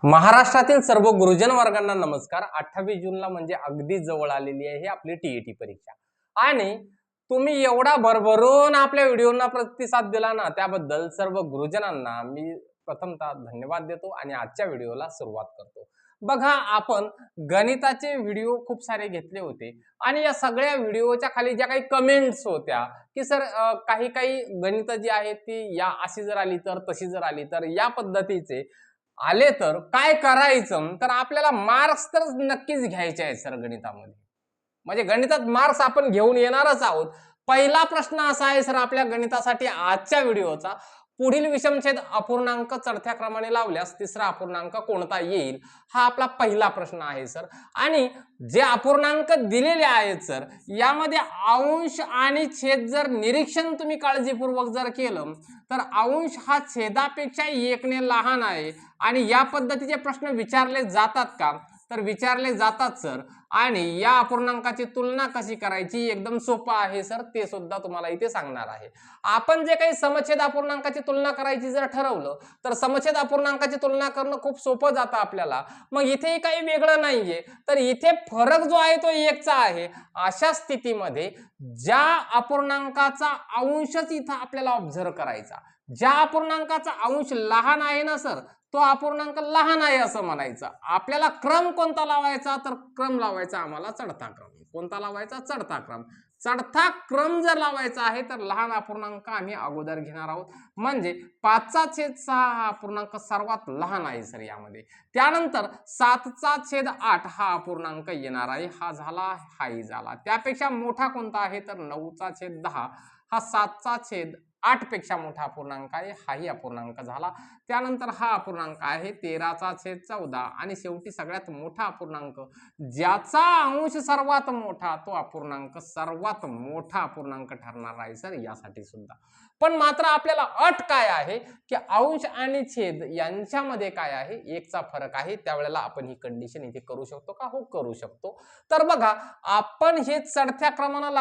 महाराष्ट्रातील सर्व गुरुजन वर्गांना नमस्कार। 28 जूनला म्हणजे अगदी जवळ आलेली आहे आपली टीईटी परीक्षा आणि तुम्ही एवढा भरभरून आपल्या व्हिडिओना प्रतिसाद दिला ना, त्याबद्दल सर्व गुरुजनांना मी प्रथमतः धन्यवाद देतो आणि आजच्या व्हिडिओला सुरुवात करतो। बघा, आपण गणिताचे व्हिडिओ खूप सारे घेतले होते आणि या सगळ्या व्हिडिओच्या खाली ज्या काही कमेंट्स होत्या की सर काही काही गणित जी आहेत ती या अशी जर आली तर, तशी जर आली तर, या पद्धतीचे आले तर काय करायचं, तर आपल्याला मार्क्स तर नक्कीच घ्यायचे आहेत सर गणितामध्ये। म्हणजे गणितात मार्क्स आपण घेऊन येणारच आहोत। पहिला प्रश्न असा आहे सर आपल्या गणितासाठी आजच्या व्हिडिओचा, पुढील विषमछेद अपूर्णांक चढत्या क्रमाने लावल्यास तिसरा अपूर्णांक कोणता येईल, हा आपला पहिला प्रश्न आहे सर। आणि जे अपूर्णांक दिलेले आहेत सर, यामध्ये अंश आणि छेद जर निरीक्षण तुम्ही काळजीपूर्वक जर केलं तर अंश हा छेदापेक्षा 1 ने लहान आहे आणि या पद्धतीचे प्रश्न विचारले जातात का, तर विचारले जातात सर। आणि या अपूर्णांकाची तुलना कशी करायची एकदम सोपं आहे सर, ते सुद्धा तुम्हाला इथे सांगणार आहे। आपण जे काही समछेद अपूर्णांकाची तुलना करायची जर ठरवलं तर समछेद अपूर्णांकाची तुलना करणं खूप सोपं जातं आपल्याला। मग इथे काही वेगळं नाहीये, तर इथे फरक जो आहे तो 1 चा आहे। अशा स्थितीमध्ये ज्या अपूर्णांकाचा अंशच इथं आपल्याला ऑब्झर्व करायचा, ज्या अपूर्णांकाचा अंश लहान आहे ना सर, तो अपूर्णांक लहान आहे असं म्हणायचं। आपल्याला क्रम कोणता लावायचा, तर क्रम लावायचा आम्हाला चढता क्रम। कोणता लावायचा, चढता क्रम। चढता क्रम जर लावायचा आहे तर लहान अपूर्णांक आम्ही अगोदर घेणार आहोत, म्हणजे 5/6 हा अपूर्णांक सर्वात लहान आहे सर यामध्ये। त्यानंतर 7/8 हा अपूर्णांक येणार आहे, हा झाला, हाही झाला। त्यापेक्षा मोठा कोणता आहे, तर 9/10 हा 7/8 पेक्षा मोठा अपूर्णांक आहे, हाही अपूर्णांक झाला। त्यानंतर हा अपूर्णांक आहे 13/14 आणि शेवटी सगळ्यात मोठा अपूर्णांक ज्याचा अंश सर्वात मोठा, तो अपूर्णांक सर्वात मोठा अपूर्णांक ठरणार आहे सर यासाठी सुद्धा। पण मात्र आपल्याला अट काय आहे की अंश आणि छेद यांच्यामध्ये काय आहे, 1 चा फरक आहे। त्यावेळेला आपण ही कंडिशन इथे करू शकतो का, हो करू शकतो। तर बघा, आपण हे चढत्या क्रमाने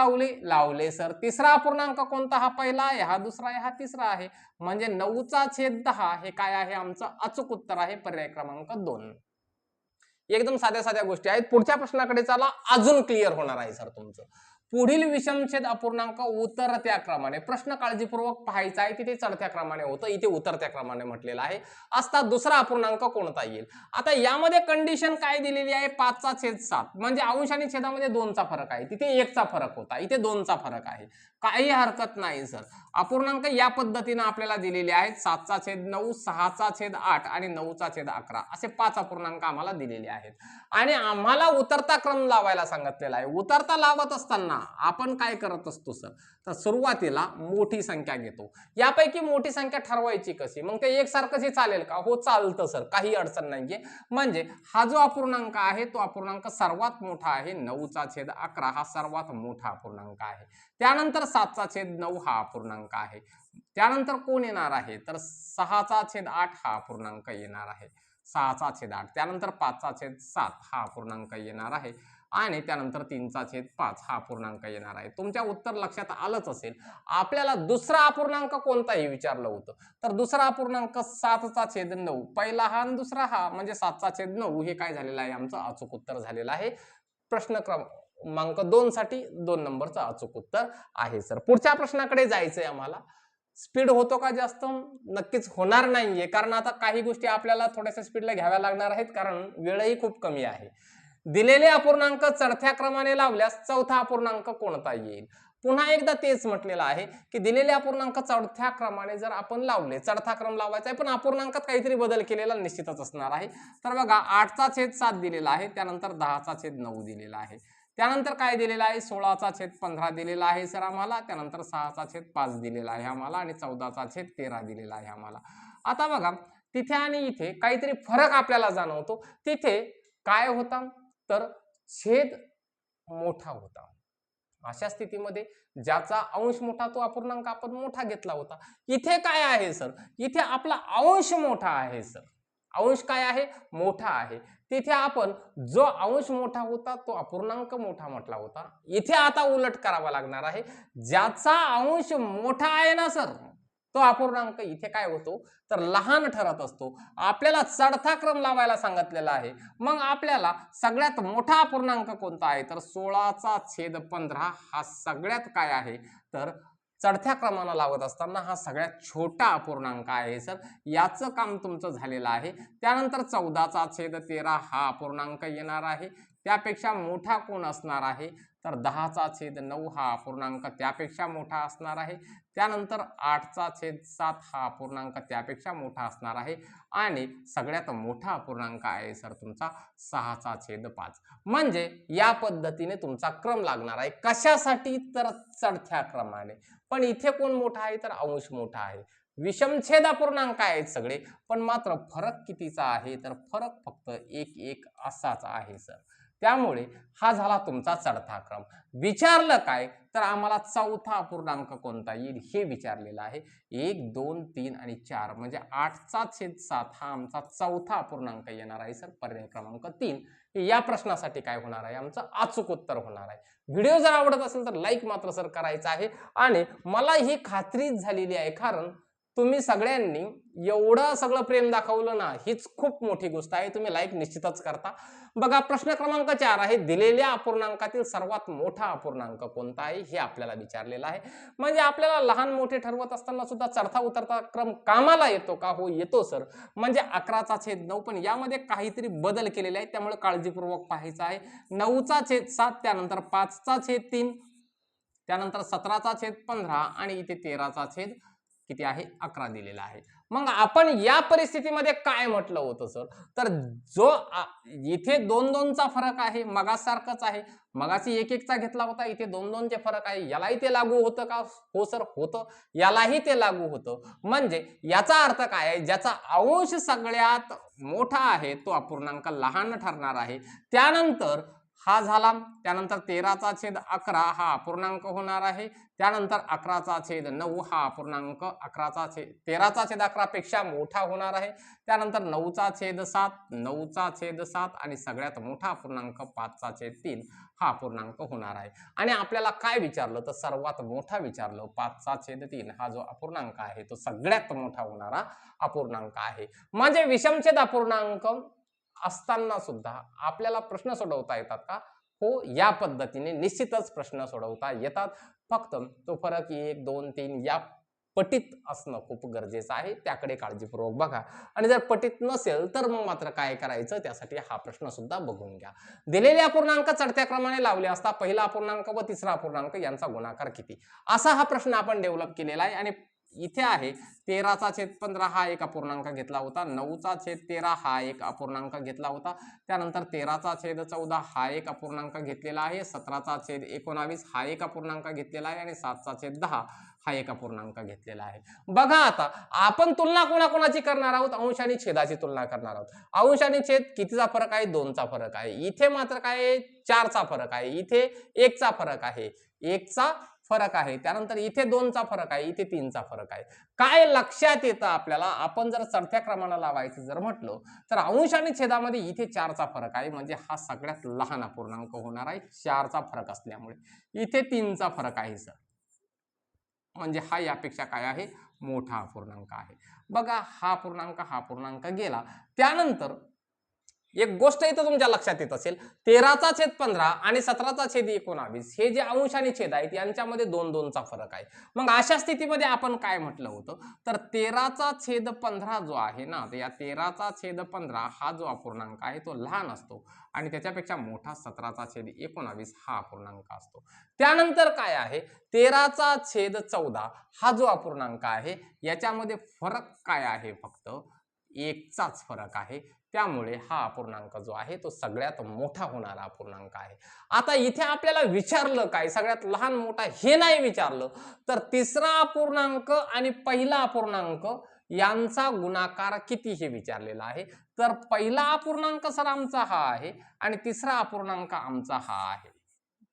लावले सर। तिसरा अपूर्णांक कोणता, हा पहिला आहे, हा दुसरा आहे, हा तिसरा आहे, म्हणजे 9/10 हे काय आहे, आमचं अचूक उत्तर आहे, पर्याय क्रमांक 2। एकदम साध्या साध्या गोष्टी आहेत। पुढच्या प्रश्नाकडे चला, अजून क्लिअर होणार आहे सर तुमचं। पुढील विषमछेद अपूर्णांक उतरत्या क्रमाने, प्रश्न काळजीपूर्वक पाहायचा आहे, तिथे चढत्या क्रमाने होतं, इथे उतरत्या क्रमाने म्हटलेलं आहे, असता दुसरा अपूर्णांक कोणता येईल। आता यामध्ये कंडिशन काय दिलेली आहे, 5/7 म्हणजे अंश आणि छेदामध्ये 2 चा फरक आहे, तिथे 1 चा फरक होता, इथे 2 चा फरक आहे, काही हरकत नाही सर। अपूर्णांक या पद्धतीने आपल्याला दिलेले आहेत, 7/9, 6/8 आणि 9/11 असे 5 अपूर्णांक आम्हाला दिलेले आहेत आणि आम्हाला उतरता क्रम लावायला सांगितलेला आहे। उतरता लावत असताना आपण काय करत असतो सर, तर सुरुवातीला मोठी संख्या घेतो। यापैकी मोठी संख्या ठरवायची कशी, मग ते एकसारखंच चालेल का, हो चालतं सर, काही अडचण नाहीये। म्हणजे हा जो अपूर्णांक आहे तो अपूर्णांक सर्वात मोठा आहे, 9/11 हा सर्वात मोठा अपूर्णांक आहे। त्यानंतर 7/9 हा अपूर्णांक आहे। त्यानंतर कोण येणार आहे, तर 6/8 हा अपूर्णांक येणार आहे, 6/8। त्यानंतर 5/7 हा अपूर्णांक येणार आहे आणि त्यानंतर 3/5 हा अपूर्णांक येणार आहे। तुमच्या उत्तर लक्षात आलंच असेल। आपल्याला दुसरा अपूर्णांक कोणताही विचारलं होतं, तर दुसरा अपूर्णांक 7/9, पहिला हा आणि दुसरा हा, म्हणजे 7/9 हे काय झालेलं आहे, आमचं अचूक उत्तर झालेलं आहे। प्रश्न क्रमांक 2 साठी 2 नंबरचं अचूक उत्तर आहे सर। पुढच्या प्रश्नाकडे जायचंय आम्हाला। स्पीड होतो का जास्त, नक्कीच होणार नाहीये, कारण आता काही गोष्टी आपल्याला थोड्याशा स्पीडला घ्याव्या लागणार आहेत, कारण वेळही खूप कमी आहे। दिलेले अपूर्णांक चढत्या क्रमाने लावल्यास चौथा अपूर्णांक कोणता येईल। पुन्हा एकदा तेच म्हटलेलं आहे की दिलेले अपूर्णांक चढत्या क्रमाने जर आपण लावले, चढता क्रम लावायचा आहे, पण अपूर्णांकात काहीतरी बदल केलेला निश्चितच असणार आहे। तर बघा, 8/7 दिलेला आहे, त्यानंतर 10/9 दिलेला आहे, त्यानंतर काय दिलेलं आहे, 16/15 दिलेला आहे सर आम्हाला, त्यानंतर 6/5 दिलेला आहे आम्हाला आणि 14/13 दिलेला आहे आम्हाला। आता बघा, तिथे आणि इथे काहीतरी फरक आपल्याला जाणवतो। तिथे काय होता, तर छेद मोठा होता। अशा स्थितीमध्ये ज्याचा अंश मोठा तो अपूर्णांक आपण मोठा घेतला होता। इथे काय आहे सर, इथे आपला अंश मोठा आहे सर, अंश काय आहे, मोठा आहे। तिथे आपण जो अंश मोठा होता तो अपूर्णांक मोठा म्हटला होता, इथे आता उलट करावा लागणार आहे। ज्याचा अंश मोठा आहे ना सर, तो अपूर्णांक इथे काय होतो तर लहान ठरत असतो. आपल्याला चढता क्रम लावायला सांगितलेला आहे. मग आपल्याला सगळ्यात मोठा अपूर्णांक कोणता आहे तर 16/15 हा सगळ्यात काय आहे तर चढत्या क्रमानं लावत असताना हा सगळ्यात छोटा अपूर्णांक आहे सर. याचं काम तुमचं झालेलं आहे. त्यानंतर 14/13 हा अपूर्णांक येणार आहे. त्यापेक्षा मोठा कोण असणार आहे तर 10/9 हा अपूर्णांक त्यापेक्षा मोठा असणार आहे. त्यानंतर 8/7 हा अपूर्णांक त्यापेक्षा मोठा असणार आहे. आणि सगळ्यात मोठा अपूर्णांक आहे सर तुमचा 6/5. म्हणजे या पद्धतीने तुमचा क्रम लागणार आहे. कशासाठी तर चढत्या क्रमाने. पण इथे कोण मोठा आहे तर अंश मोठा आहे. विषमछेद अपूर्णांक आहेत सगळे, पण मात्र फरक कितीचा आहे तर फरक फक्त 1 असाच आहे सर. त्यामुळे हा झाला तुमचा चढता क्रम. विचारलं काय तर आम्हाला चौथा अपूर्णांक कोणता येईल हे विचारलेलं आहे. 1, 2, 3 आणि 4 म्हणजे 8/7 हा आमचा चौथा अपूर्णांक येणार आहे सर. पर्याय क्रमांक 3 या प्रश्नासाठी काय होणार आहे आमचं अचूक उत्तर होणार आहे. व्हिडिओ जर आवडत असेल तर लाईक मात्र सर करायचा आहे. आणि मला ही खात्रीच झालेली आहे कारण तुम्ही सगळ्यांनी एवढं सगळं प्रेम दाखवलं ना, हीच खूप मोठी गोष्ट आहे. तुम्ही लाईक निश्चितच करता. बघा प्रश्न क्रमांक 4 आहे. दिलेल्या अपूर्णांकातील सर्वात मोठा अपूर्णांक कोणता आहे हे आपल्याला विचारलेलं आहे. म्हणजे आपल्याला लहान मोठे ठरवत असताना सुद्धा चढता उतरता क्रम कामाला येतो का? हो येतो सर. म्हणजे 11/9 पण यामध्ये काहीतरी बदल केलेले आहेत त्यामुळे काळजीपूर्वक पाहायचं आहे. 9/7 त्यानंतर 5/3 त्यानंतर 17/15 आणि इथे 13 किती आहे 11 दिलेला आहे. मग आपण या परिस्थितीमध्ये काय म्हटलं होतं सर तर जो इथे 2-2चा फरक आहे मगासारखंच आहे. मगाशी 1-1चा घेतला होता, इथे 2-2चे फरक आहे. यालाही ते लागू होतं का? हो सर होतं. यालाही ते लागू होतं. म्हणजे याचा अर्थ काय आहे ज्याचा अंश सगळ्यात मोठा आहे तो अपूर्णांक लहान ठरणार आहे. त्यानंतर हा झाला. त्यानंतर 13/11 हा अपूर्णांक होणार आहे. त्यानंतर 11/9 हा अपूर्णांक 13/11 पेक्षा मोठा होणार आहे. त्यानंतर 9/7 आणि सगळ्यात मोठा अपूर्णांक 5/3 हा अपूर्णांक होणार आहे. आणि आपल्याला काय विचारलं तर सर्वात मोठा विचारलं. 5/3 हा जो अपूर्णांक आहे तो सगळ्यात मोठा होणारा अपूर्णांक आहे. म्हणजे विषमछेद अपूर्णांक असताना सुद्धा आपल्याला प्रश्न सोडवता येतात का? हो या पद्धतीने निश्चितच प्रश्न सोडवता येतात. फक्त तो फरक 1, 2, 3 या पटीत असणं खूप गरजेचं आहे. त्याकडे काळजीपूर्वक बघा. आणि जर पटीत नसेल तर मग मात्र काय करायचं त्यासाठी हा प्रश्न सुद्धा बघून घ्या. दिलेले अपूर्णांक चढत्या क्रमाने लावले असता पहिला अपूर्णांक व तिसरा अपूर्णांक यांचा गुणाकार किती असा हा प्रश्न आपण डेव्हलप केलेला आहे. आणि इथे आहे 13/15 हा एक अपूर्णांक घेतला होता. 9/13 हा एक अपूर्णांक घेतला होता. त्यानंतर 13/14 हा एक अपूर्णांक घेतलेला आहे. 17/19 हा एक अपूर्णांक घेतलेला आहे. आणि 7/10 हा एक अपूर्णांक घेतलेला आहे. बघा आता आपण तुलना कोणाकोणाची करणार आहोत अंश आणि छेदाची तुलना करणार आहोत. अंश आणि छेद कितीचा फरक आहे 2चा फरक आहे. इथे मात्र काय 4चा फरक आहे. इथे 1चा फरक आहे. 1चा फरक आहे. त्यानंतर इथे 2चा फरक आहे. इथे 3चा फरक आहे. काय लक्षात येतं आपल्याला आपण जर चढत्या क्रमाला लावायचं जर म्हटलं तर अंश आणि छेदामध्ये इथे 4चा फरक आहे. म्हणजे हा सगळ्यात लहान अपूर्णांक होणार आहे 4चा फरक असल्यामुळे. इथे 3चा फरक आहे सर. म्हणजे हा यापेक्षा काय आहे मोठा अपूर्णांक आहे. बघा हा पूर्णांक गेला. त्यानंतर एक गोष्ट इथं तुमच्या लक्षात येत असेल 13/15 आणि 17/19 हे जे अंश आणि छेद आहेत यांच्यामध्ये 2-2चा फरक आहे. मग अशा स्थितीमध्ये आपण काय म्हटलं होतं तर 13/15 जो आहे ना तर या 13/15 हा जो अपूर्णांक आहे तो लहान असतो आणि त्याच्यापेक्षा मोठा 17/19 हा अपूर्णांक असतो. त्यानंतर काय आहे 13/14 हा जो अपूर्णांक आहे याच्यामध्ये फरक काय आहे फक्त 1चाच फरक आहे. त्यामुळे हा अपूर्णांक जो आहे तो सगळ्यात मोठा होणारा अपूर्णांक आहे. आता इथे आपल्याला विचारलं काय सगळ्यात लहान मोठा हे नाही विचारलं तर तिसरा अपूर्णांक आणि पहिला अपूर्णांक यांचा गुणाकार किती हे विचारलेला आहे. तर पहिला अपूर्णांक सर आमचा हा आहे आणि तिसरा अपूर्णांक आमचा हा आहे.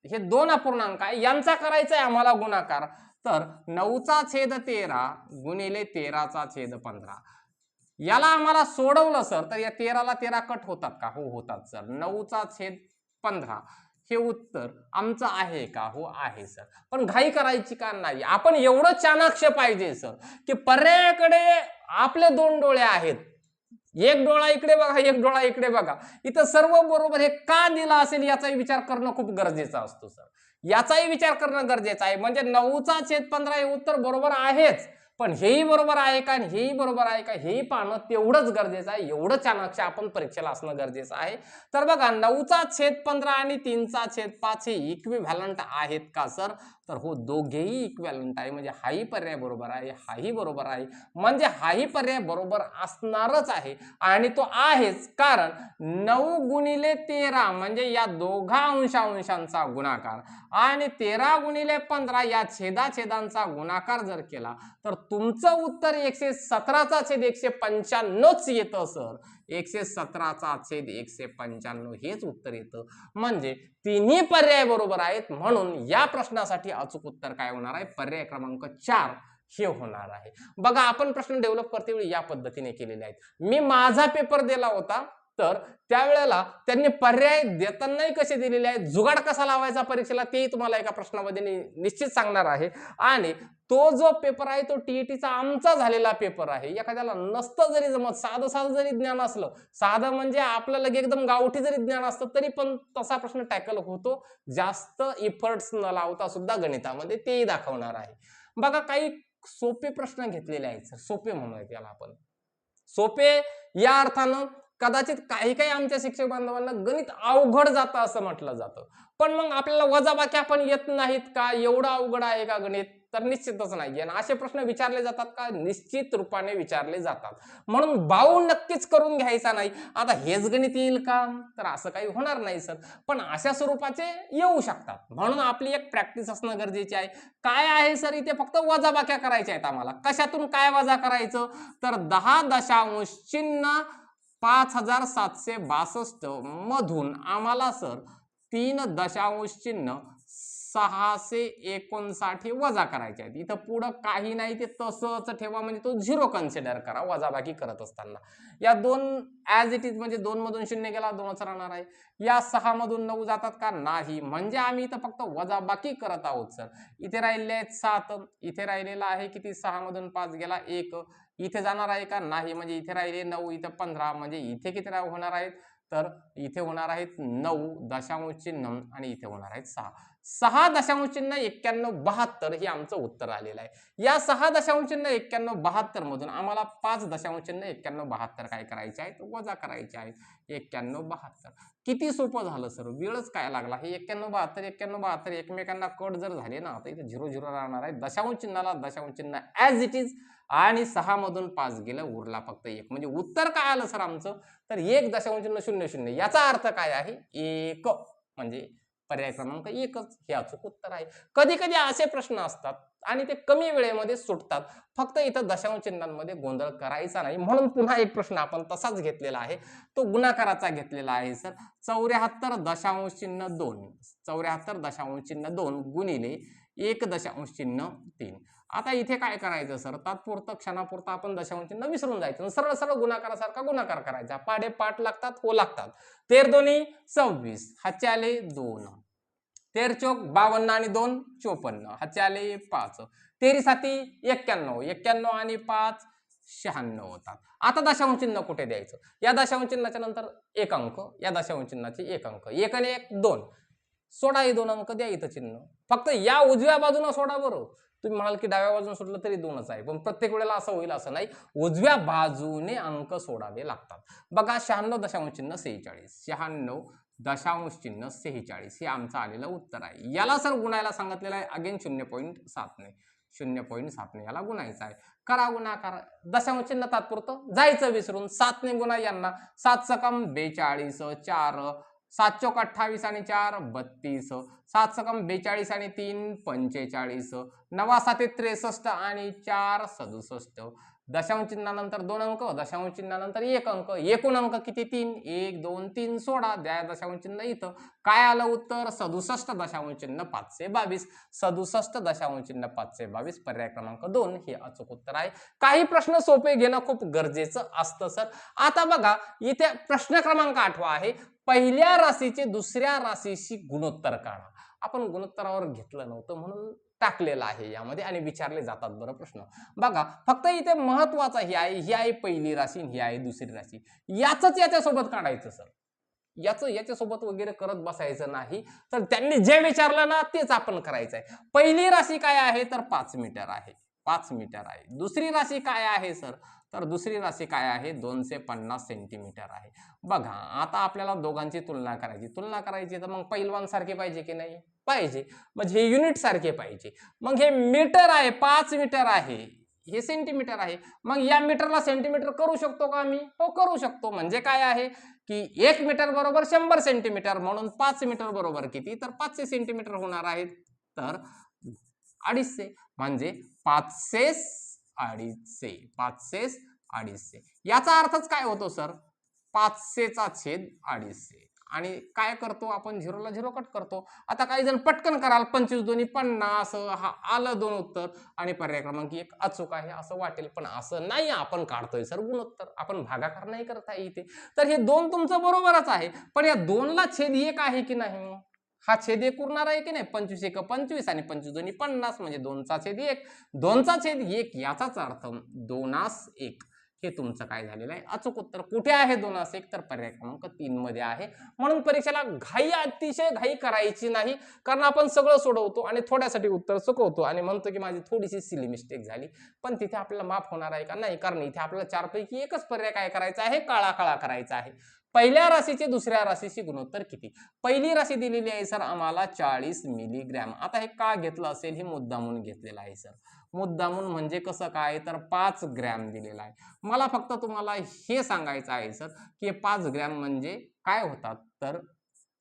हे 2 अपूर्णांक आहे यांचा करायचा आहे आम्हाला गुणाकार. तर 9/13 गुणिले 13/15 याला आम्हाला सोडवलं सर तर या 13ला 13 कट होतात का? हो होतात सर. 9/15 हे उत्तर आमचं आहे का? हो आहे सर. पण घाई करायची का नाही? आपण एवढं चाणाक्ष पाहिजे सर की पर्यायाकडे आपले दोन डोळे आहेत, एक डोळा इकडे बघा, एक डोळा इकडे बघा. इथं सर्व बरोबर हे का दिलं असेल याचाही विचार करणं खूप गरजेचं असतो सर. याचाही विचार करणं गरजेचं आहे. म्हणजे 9/15 हे उत्तर बरोबर आहेच, पण हेही बरोबर आहे का आणि हेही बरोबर आहे का हेही पाहणं तेवढंच गरजेचं आहे. एवढं चाणाक्ष आपण परीक्षेला असणं गरजेचं आहे. तर बघा 9/15 आणि 3/5 हे इक्विव्हॅलंट आहेत का सर? तर हो, दोघेही इक्विव्हॅलंट आहे. म्हणजे हाही पर्याय बरोबर आहे, हाही बरोबर आहे. म्हणजे हाही पर्याय बरोबर असणारच आहे आणि तो आहेच, कारण 9 गुणिले 13 म्हणजे या दोघा अंशांचा गुणाकार आणि 13 गुणिले 15 या छेदाछेदांचा गुणाकार जर केला तर तुमचं उत्तर 117/195च येतं सर. 117/195 हेच उत्तर येतं. म्हणजे तिन्ही पर्याय बरोबर आहेत. म्हणून या प्रश्नासाठी अचूक उत्तर काय होणार आहे? पर्याय क्रमांक 4 हे होणार आहे. बघा, आपण प्रश्न डेव्हलप करते वेळी या पद्धतीने केलेले आहेत. मी माझा पेपर दिला होता, तर त्यावेळेला त्यांनी पर्याय देतानाही कसे दिलेले आहेत, जुगाड कसा लावायचा परीक्षेला तेही तुम्हाला एका प्रश्नामध्ये निश्चित सांगणार आहे. आणि तो जो पेपर आहे तो टीईटीचा आमचा झालेला पेपर आहे. एखाद्याला नसतं जरी जमत, साधं साधं जरी ज्ञान असलं, साधं म्हणजे आपलं लगे एकदम गावठी जरी ज्ञान असतं तरी पण तसा प्रश्न टॅकल होतो, जास्त इफर्ट्स न लावता सुद्धा गणितामध्ये तेही दाखवणार आहे. बघा, काही सोपे प्रश्न घेतलेले आहेत सर, सोपे म्हणूया त्याला आपण. सोपे या अर्थानं कदाचित काही काही आमच्या शिक्षक बांधवांना गणित अवघड जातं असं म्हटलं जातं. पण मग आपल्याला वजाबाक्या पण येत नाहीत का? एवढं अवघड आहे का गणित? तर निश्चितच नाही. आणि असे प्रश्न विचारले जातात का? निश्चित रूपाने विचारले जातात. म्हणून भाऊ नक्कीच करून घ्यायचा नाही. आता हेच गणित येईल का? तर असं काही होणार नाही सर. पण अशा स्वरूपाचे येऊ शकतात. म्हणून आपली एक प्रॅक्टिस असणं गरजेचे आहे. काय आहे सर? इथे फक्त वजाबाक्या करायच्या आहेत आम्हाला. कशातून काय वजा करायचं? तर 10.5 मधून आम्हाला सर 3.659 वजा करायचे आहेत. इथं पुढं काही नाही, ते तसंच ठेवा, म्हणजे तो 0 कन्सिडर करा वजाबाकी करत असताना. या 2 ॲज इट इज, म्हणजे 2 मधून 0 गेला 2च राहणार आहे. या 6 मधून 9 जातात का? नाही. म्हणजे आम्ही इथं फक्त वजाबाकी करत आहोत सर. इथे राहिले आहेत 7, इथे राहिलेला आहे किती? 6 मधून 5 गेला 1, इथे जाणार आहे का? नाही. म्हणजे इथे राहिले 9, इथे 15, म्हणजे इथे किती होणार आहेत? तर इथे होणार आहेत 9 दशांश चिन्ह आणि इथे होणार आहेत 6. 6.9172 हे आमचं उत्तर आलेलं आहे. या 6.9172 मधून आम्हाला 5.9172 काय करायचे आहेत? वजा करायचे आहेत. 9172. किती सोपं झालं सर, वेळच काय लागला. हे 9172 एकमेकांना कट जर झाले ना, तर इथे 0 राहणार आहे. दशांश चिन्हाला दशांश चिन्ह ॲज इट इज आणि 6 मधून 5 गेलं, उरला फक्त 1. म्हणजे उत्तर काय आलं सर आमचं? तर 1.00. याचा अर्थ काय आहे? 1. म्हणजे पर्याय क्रमांक 1च हे अचूक उत्तर आहे. कधी कधी असे प्रश्न असतात आणि ते कमी वेळेमध्ये सुटतात. फक्त इथं दशांश चिन्हांमध्ये गोंधळ करायचा नाही. म्हणून पुन्हा एक प्रश्न आपण तसाच घेतलेला आहे, तो गुणाकाराचा घेतलेला आहे सर. 74.2 74.2 गुणिले 1.3. आता इथे काय करायचं सर? तात्पुरतं क्षणापुरतं आपण दशांश चिन्ह विसरून जायचं, सरळ सरळ गुणाकारासारखा गुणाकार करायचा. पाडे पाठ लागतात, हो लागतात. 13 दोन्ही 26, हातचे आले 2. 13 चौक 52 आणि 2 54, हातचे आले 5. 13 साती 91, 91 आणि 5 96 होतात. आता दशांश चिन्ह कुठे द्यायचं? या दशांश चिन्हाच्या नंतर एक अंक, या दशांश चिन्हाचे एक अंक, 1 आणि 1 2. सोडा हे 2 अंक, द्या इथं चिन्ह. फक्त या उजव्या बाजूला सोडा बरं. तुम्ही म्हणाल की डाव्या बाजूने सोडलं तरी 2च आहे, पण प्रत्येक वेळेला असं होईल असं नाही. उजव्या बाजूने अंक सोडावे लागतात. बघा, 96.46, 96.46 हे आमचं आलेलं उत्तर आहे. याला सर गुणायला सांगितलेलं आहे. अगेन 0.7 0.7 याला गुणायचं आहे. करा गुणाकार. दशांश चिन्ह तात्पुरतं जायचं विसरून. 7 ने गुणा यांना. 7 सकम 42, 4 7 चौक 28 आणि 4 32, 7 सकम 42 आणि 3 45, 9 7 63 आणि 4 67, दशांश चिन्हानंतर 2 अंक, दशांश चिन्हानंतर 1 अंक, एकूण अंक किती 3, 1 2 3 16, द्या दशांश चिन्ह इथं. काय आलं उत्तर 67.522, 67.522, पर्याय क्रमांक 2 हे अचूक उत्तर आहे. काही प्रश्न सोपे घेणं खूप गरजेचं असतं सर. आता बघा इथे प्रश्न क्रमांक 8 आहे, पहिल्या राशीचे दुसऱ्या राशीशी गुणोत्तर काढा. आपण गुणोत्तरावर घेतलं नव्हतं म्हणून टाकलेलं आहे यामध्ये आणि विचारले जातात बरं प्रश्न. बघा फक्त इथे महत्वाचं ही आहे पहिली राशी, ही आहे दुसरी राशी. याच याच्यासोबत काढायचं सर. याच्यासोबत वगैरे करत बसायचं नाही. तर त्यांनी जे विचारलं ना तेच आपण करायचं आहे. पहिली राशी काय आहे तर 5 मीटर आहे, 5 मीटर आहे. दुसरी राशी काय आहे सर तर दुसरी राशी काय आहे 250 सेंटीमीटर आहे. बघा आता आपल्याला दोघांची तुलना करायची तर मग पैलवान सारखे पाहिजे की नाही पाहिजे, म्हणजे हे युनिट सारखे पाहिजे. मग हे मीटर आहे, 5 मीटर आहे, हे सेंटीमीटर आहे. मग या मीटरला सेंटीमीटर करू शकतो का आम्ही? हो करू शकतो. म्हणजे काय आहे की 1 मीटर बरोबर 100 सेंटीमीटर, म्हणून 5 मीटर बरोबर किती तर 500 सेंटीमीटर होणार आहेत. तर 250 म्हणजे 500 250. याचा अर्थच काय होतो सर 500/250. आणि काय करतो आपण 0ला 0 कट करतो. आता काही जण पटकन कराल 25 दोन्ही 50, हा आलं 2 उत्तर आणि पर्याय क्रमांक 1 अचूक आहे असं वाटेल, पण असं नाही. आपण काढतोय सर गुणोत्तर, आपण भागाकार नाही करत आहे इथे. तर हे 2 तुमचं बरोबरच आहे, पण या 2ला छेद 1 आहे की नाही? हा छेद 1 उरणार आहे की नाही? 25 1 25 आणि 25 दोन्ही 50 म्हणजे 2/1. 2/1 याचाच अर्थ 2/1 हे तुमचं काय झालेलं आहे अचूक उत्तर. कुठे आहे 2/1 तर पर्याय क्रमांक 3 मध्ये आहे. म्हणून परीक्षेला अतिशय घाई करायची नाही, कारण आपण सगळं सोडवतो आणि थोड्यासाठी उत्तर चुकवतो आणि म्हणतो की माझी थोडीशी सिली मिस्टेक झाली, पण तिथे आपल्याला माफ होणार आहे का? नाही, कारण इथे आपल्याला 4 पैकी एकच पर्याय काय करायचा आहे काळा करायचा आहे. पहिल्या राशीचे दुसऱ्या राशीशी गुणोत्तर किती? पहिली राशी दिलेली आहे सर आम्हाला 40 मिलीग्रॅम. आता हे का घेतलं असेल हे मुद्दामून घेतलेलं आहे सर. मुद्दामून म्हणजे कसं काय तर 5 ग्रॅम दिलेला आहे. मला फक्त तुम्हाला हे सांगायचं आहे सर की 5 ग्रॅम म्हणजे काय होतात तर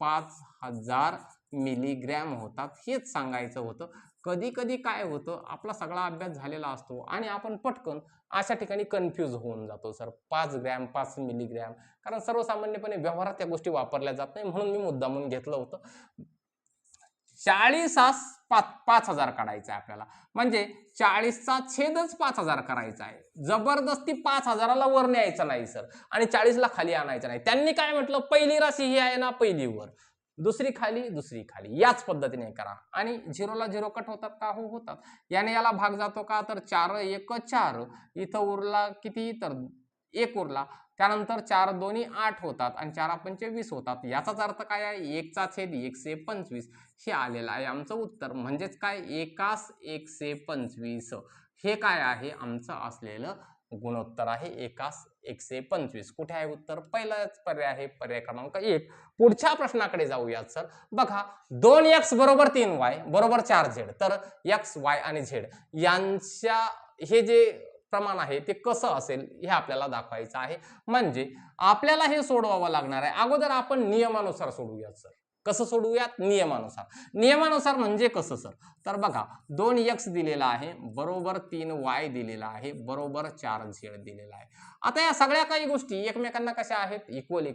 5000 मिलीग्रॅम होतात, हेच सांगायचं होतं. कधी कधी काय होतं आपला सगळा अभ्यास झालेला असतो आणि आपण पटकन अशा ठिकाणी कन्फ्यूज होऊन जातो सर. 5 ग्रॅम 5 मिलीग्रॅम, कारण सर्वसामान्यपणे व्यवहारात त्या गोष्टी वापरल्या जात नाही म्हणून मी मुद्दामून घेतलं होतं. 40 5000 काढायचं आहे आपल्याला, म्हणजे 40चा छेदच 5000 करायचा आहे. जबरदस्ती 5000ला वर न्यायचं नाही सर आणि 40ला खाली आणायचं नाही. त्यांनी काय म्हटलं पहिली राशी ही आहे ना पहिली वर, दुसरी खाली दुसरी खाली, याच पद्धतीने करा. आणि 0ला 0 कट होतात का? हो होतात. याने याला भाग जातो का तर 4 1 4, इथं उरला किती तर 1 उरला. त्यानंतर 4 दोन्ही 8 होतात आणि 4 पंचे 20 होतात. याचाच अर्थ काय आहे 1/125 हे आलेलं आहे आमचं उत्तर. म्हणजेच काय 1/125 हे काय आहे आमचं असलेलं गुणोत्तर आहे 1/125. कुठे आहे उत्तर? पहिलाच पर्याय आहे, पर्याय क्रमांक 1. पुढच्या प्रश्नाकडे जाऊयात सर. बघा 2x बरोबर 3y बरोबर 4z, तर x y आणि z यांच्या हे जे प्रमाण आहे ते कसं असेल हे आपल्याला दाखवायचं आहे. म्हणजे आपल्याला हे सोडवावं लागणार आहे. अगोदर आपण नियमानुसार सोडवूयात सर. कसं सोडवूयात? नियमानुसार. नियमानुसार म्हणजे कसं सर तर बघा 2x दिलेला आहे बरोबर 3y दिलेला आहे बरोबर 4z दिलेला आहे. आता या सगळ्या काही गोष्टी एकमेकांना कशा आहेत? इक्वल